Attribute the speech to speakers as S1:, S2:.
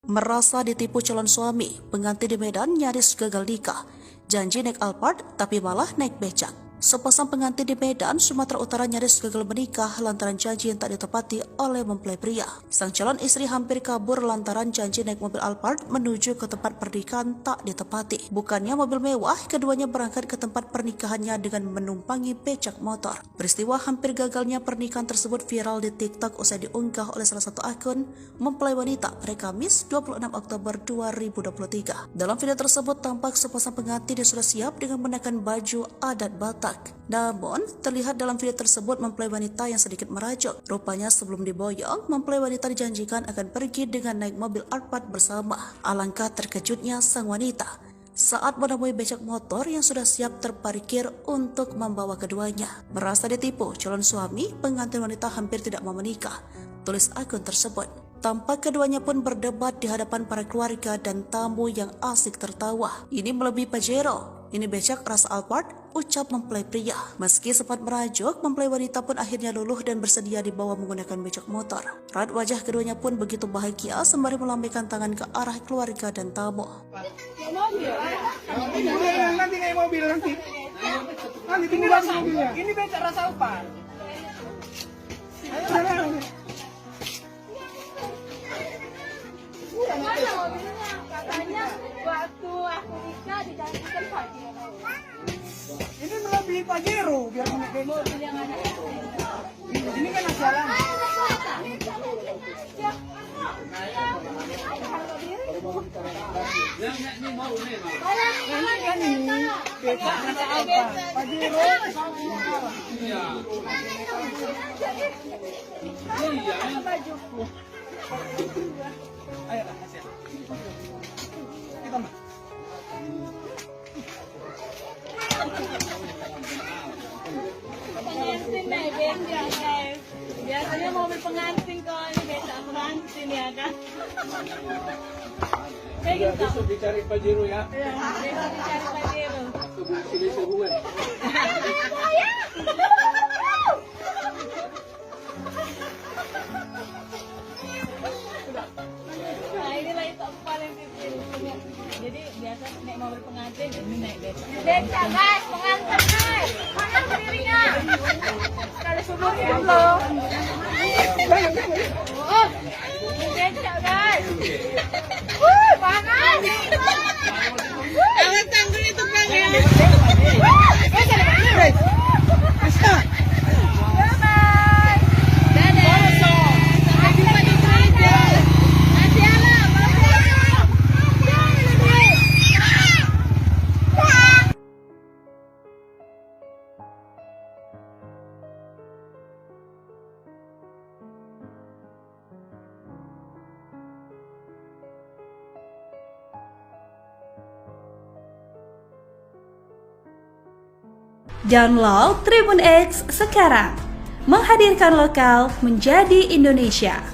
S1: Merasa ditipu calon suami, pengantin di Medan nyaris gagal nikah. Janji naik Alphard, tapi malah naik becak. Sepasang pengantin di Medan, Sumatera Utara nyaris gagal menikah lantaran janji yang tak ditepati oleh mempelai pria. Sang calon istri hampir kabur lantaran janji naik mobil Alphard menuju ke tempat pernikahan tak ditepati. Bukannya mobil mewah, keduanya berangkat ke tempat pernikahannya dengan menumpangi becak motor. Peristiwa hampir gagalnya pernikahan tersebut viral di TikTok usai diunggah oleh salah satu akun mempelai wanita pada Kamis 26 Oktober 2023. Dalam video tersebut tampak sepasang pengantin yang sudah siap dengan mengenakan baju adat Batak. Namun, terlihat dalam video tersebut mempelai wanita yang sedikit merajuk. Rupanya sebelum diboyong, mempelai wanita dijanjikan akan pergi dengan naik mobil Alphard bersama. Alangkah terkejutnya sang wanita saat menemui becak motor yang sudah siap terparkir untuk membawa keduanya. Merasa ditipu, calon suami pengantin wanita hampir tidak mau menikah, tulis akun tersebut. Tampak keduanya pun berdebat di hadapan para keluarga dan tamu yang asik tertawa. Ini melebihi Pajero, ini becak rasa Alphard, ucap mempelai pria. Meski sempat merajuk, mempelai wanita pun akhirnya luluh dan bersedia dibawa menggunakan becak motor. Raut wajah keduanya pun begitu bahagia sembari melambaikan tangan ke arah keluarga dan tamu.
S2: Nanti naik mobil nanti. Nanti tunggu bang mobilnya. Ini becak rasa Alphard.
S3: Mana mobilnya? Katanya waktu aku nikah dijanjikan pagi.
S2: Ini melebihi Pajero biar naik
S3: Mobil yang ada
S2: ini kan jalan. Ini kan ini becak rasa Alphard. Pajero. Ayo lah, kasih. Kita mah.
S3: Pengantin naik becak guys. Biasanya mobil pengantin kalau ini becak pengantin ya kan. Kayak gitu.
S2: Besok dicari Pajero ya.
S3: Ya, besok dicari Pajero.
S2: Sini hubungan.
S3: Nah inilah itu paling kecil. Jadi biasa naik mobil pengantin, ini naik becak. Becak guys, pengantin guys. Mana berdirinya? Sekali subuh belum. Oh, becak guys. Panas.
S4: Alat tanggul itu bang ya.
S5: Download Tribun X sekarang, menghadirkan lokal menjadi Indonesia.